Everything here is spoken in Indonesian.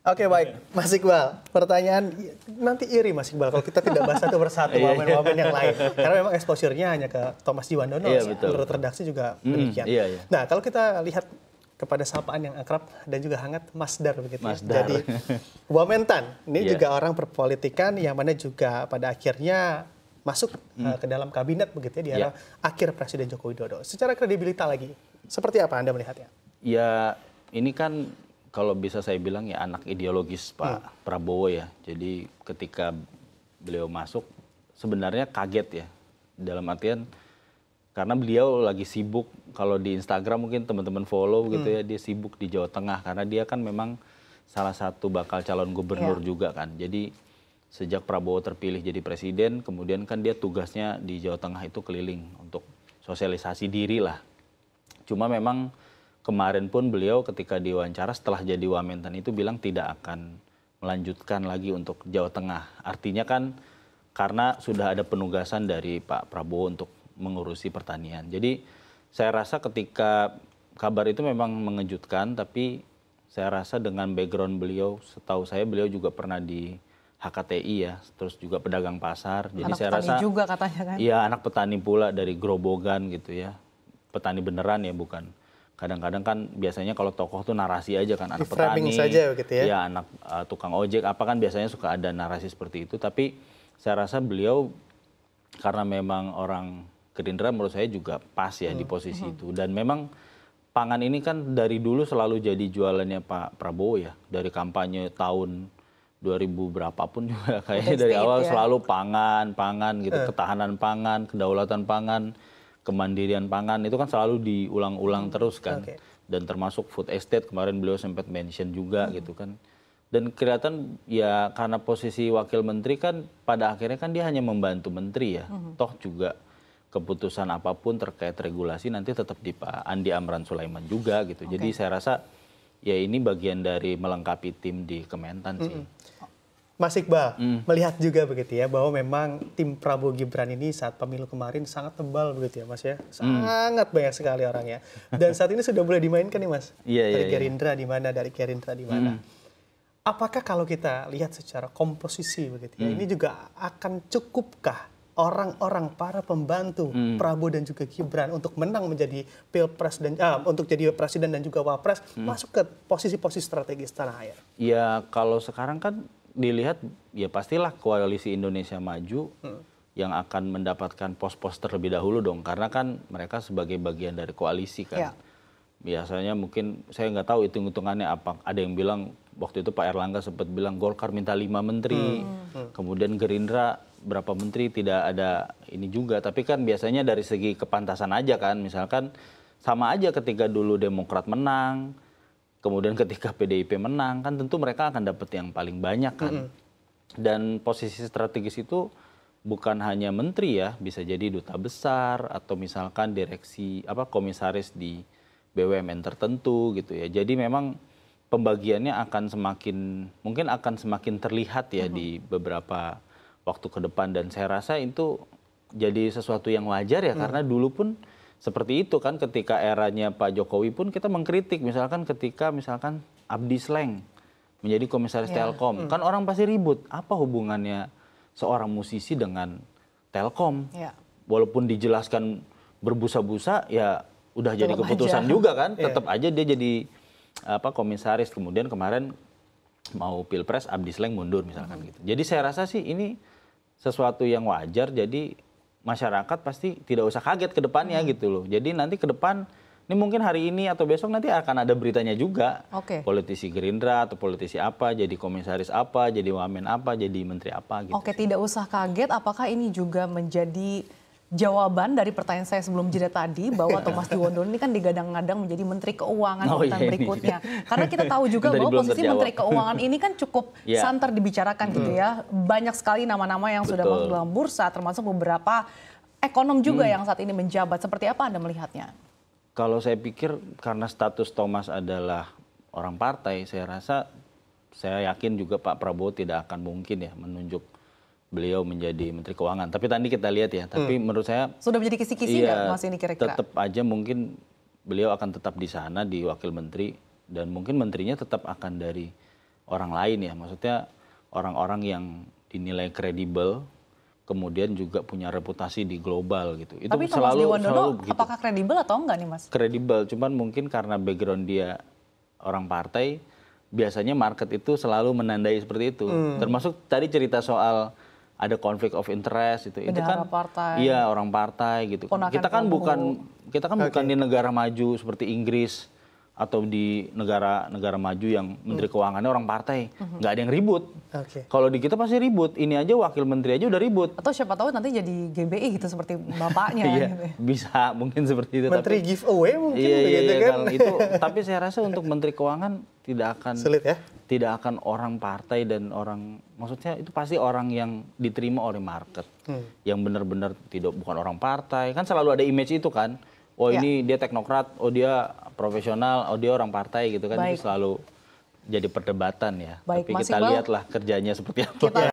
Oke, baik, Mas Iqbal. Pertanyaan nanti iri Mas Iqbal kalau kita tidak bahas satu persatu wamen-wamen yang lain. Karena memang exposure-nya hanya ke Thomas Djiwandono. Menurut redaksi juga demikian. Nah, kalau kita lihat kepada sapaan yang akrab dan juga hangat, Masdar begitu. Masdar. Jadi Wamentan ini juga orang berpolitikan yang mana juga pada akhirnya masuk ke dalam kabinet begitu ya di era akhir Presiden Joko Widodo. Secara kredibilitas lagi, seperti apa Anda melihatnya? Ya, ini kan kalau bisa saya bilang ya anak ideologis Pak Prabowo ya. Jadi ketika beliau masuk sebenarnya kaget ya. Dalam artian karena beliau lagi sibuk, kalau di Instagram mungkin teman-teman follow gitu ya, dia sibuk di Jawa Tengah karena dia kan memang salah satu bakal calon gubernur juga kan. Jadi sejak Prabowo terpilih jadi presiden, kemudian kan dia tugasnya di Jawa Tengah itu keliling untuk sosialisasi diri lah. Cuma memang kemarin pun beliau ketika diwawancara setelah jadi Wamentan itu bilang tidak akan melanjutkan lagi untuk Jawa Tengah. Artinya kan karena sudah ada penugasan dari Pak Prabowo untuk mengurusi pertanian. Jadi saya rasa ketika kabar itu memang mengejutkan, tapi saya rasa dengan background beliau, setahu saya beliau juga pernah di HKTI ya, terus juga pedagang pasar. Jadi anak saya petani rasa juga katanya kan? Iya, anak petani pula dari Grobogan gitu ya. Petani beneran ya, bukan. Kadang-kadang kan biasanya kalau tokoh tuh narasi aja kan, anak petani, saja begitu ya? Ya anak tukang ojek, apa kan biasanya suka ada narasi seperti itu. Tapi saya rasa beliau karena memang orang Gerindra menurut saya juga pas ya di posisi itu. Dan memang pangan ini kan dari dulu selalu jadi jualannya Pak Prabowo ya. Dari kampanye tahun 2000 berapapun juga kayaknya dari awal selalu pangan gitu, ketahanan pangan, kedaulatan pangan, kemandirian pangan itu kan selalu diulang-ulang terus kan. Dan termasuk food estate kemarin beliau sempat mention juga gitu kan. Dan kelihatan ya karena posisi wakil menteri kan pada akhirnya kan dia hanya membantu menteri ya. Toh juga keputusan apapun terkait regulasi nanti tetap di Pak Andi Amran Sulaiman juga gitu. Jadi saya rasa ya ini bagian dari melengkapi tim di Kementan sih. Mas Iqbal melihat juga begitu ya bahwa memang tim Prabowo Gibran ini saat pemilu kemarin sangat tebal begitu ya Mas ya. Sangat banyak sekali orangnya. Dan saat ini sudah boleh dimainkan nih Mas. Dari Gerindra di mana, dari Gerindra di mana. Apakah kalau kita lihat secara komposisi begitu ya, ini juga akan cukupkah orang-orang para pembantu Prabowo dan juga Gibran untuk menang menjadi pilpres dan untuk jadi presiden dan juga wapres masuk ke posisi-posisi strategis tanah air? Ya kalau sekarang kan dilihat ya pastilah koalisi Indonesia Maju yang akan mendapatkan pos-pos terlebih dahulu dong, karena kan mereka sebagai bagian dari koalisi kan. Biasanya mungkin saya nggak tahu hitung-hitungannya apa. Ada yang bilang waktu itu Pak Erlangga sempat bilang Golkar minta 5 menteri, kemudian Gerindra berapa menteri, tidak ada ini juga. Tapi kan biasanya dari segi kepantasan aja kan, misalkan sama aja ketika dulu Demokrat menang, kemudian ketika PDIP menang, kan tentu mereka akan dapat yang paling banyak kan. Dan posisi strategis itu bukan hanya menteri ya, bisa jadi duta besar atau misalkan direksi komisaris di BUMN tertentu gitu ya. Jadi memang pembagiannya akan mungkin akan semakin terlihat ya di beberapa waktu ke depan. Dan saya rasa itu jadi sesuatu yang wajar ya, karena dulu pun seperti itu kan, ketika eranya Pak Jokowi pun kita mengkritik misalkan ketika Abdi Sleng menjadi komisaris Telkom. Kan orang pasti ribut, apa hubungannya seorang musisi dengan Telkom? Walaupun dijelaskan berbusa-busa ya udah jadi keputusan juga kan, tetap aja dia jadi komisaris. Kemudian kemarin mau pilpres Abdi Sleng mundur misalkan gitu. Jadi saya rasa sih ini sesuatu yang wajar, jadi masyarakat pasti tidak usah kaget ke depannya gitu loh. Jadi nanti ke depan, ini mungkin hari ini atau besok nanti akan ada beritanya juga. Politisi Gerindra atau politisi apa, jadi komisaris apa, jadi wamen apa, jadi menteri apa gitu. Tidak usah kaget, apakah ini juga menjadi jawaban dari pertanyaan saya sebelum jeda tadi, bahwa Thomas Djiwandono ini kan digadang-gadang menjadi Menteri Keuangan berikutnya. Karena kita tahu juga bahwa posisi Menteri Keuangan ini kan cukup santer dibicarakan gitu ya. Banyak sekali nama-nama yang sudah masuk dalam bursa, termasuk beberapa ekonom juga yang saat ini menjabat. Seperti apa Anda melihatnya? Kalau saya pikir karena status Thomas adalah orang partai, saya yakin juga Pak Prabowo tidak akan mungkin ya menunjuk beliau menjadi Menteri Keuangan. Tapi tadi kita lihat ya, tapi menurut saya sudah menjadi kisi-kisi nggak Mas ini kira-kira? Tetap aja mungkin beliau akan tetap di sana di wakil menteri, dan mungkin menterinya tetap akan dari orang lain ya. Maksudnya orang-orang yang dinilai kredibel, kemudian juga punya reputasi di global gitu. Itu tapi Thomas Diwandono apakah kredibel atau enggak nih Mas? Kredibel, cuman mungkin karena background dia orang partai, biasanya market itu selalu menandai seperti itu. Termasuk tadi cerita soal ada konflik of interest itu kan partai. Iya, orang partai gitu. Kita kan bukan di negara maju seperti Inggris atau di negara maju yang menteri keuangannya orang partai, nggak ada yang ribut. Kalau di kita pasti ribut. Ini aja wakil menteri aja udah ribut. Atau siapa tahu nanti jadi GBI gitu seperti bapaknya. Iya, gitu. bisa mungkin seperti itu. Menteri giveaway mungkin begitu kan. Itu, tapi saya rasa untuk menteri keuangan tidak akan sulit ya. Tidak akan orang partai dan orang, maksudnya itu pasti orang yang diterima oleh market, yang benar-benar bukan orang partai. Kan selalu ada image itu kan. Oh ini dia teknokrat, oh dia profesional, oh dia orang partai gitu kan. Itu selalu jadi perdebatan ya. Tapi kita lihatlah kerjanya seperti apa.